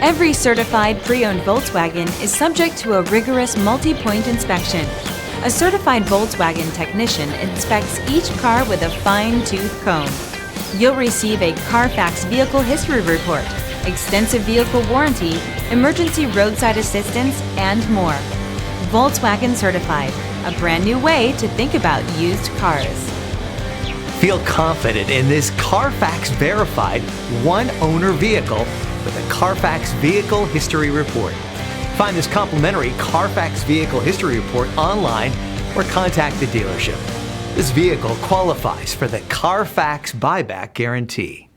Every certified pre-owned Volkswagen is subject to a rigorous multi-point inspection. A certified Volkswagen technician inspects each car with a fine-tooth comb. You'll receive a CarFax vehicle history report, extensive vehicle warranty, emergency roadside assistance, and more. Volkswagen Certified, a brand new way to think about used cars. Feel confident in this CarFax verified one-owner vehicle with a CarFax Vehicle History Report. Find this complimentary CarFax Vehicle History Report online or contact the dealership. This vehicle qualifies for the CarFax Buyback Guarantee.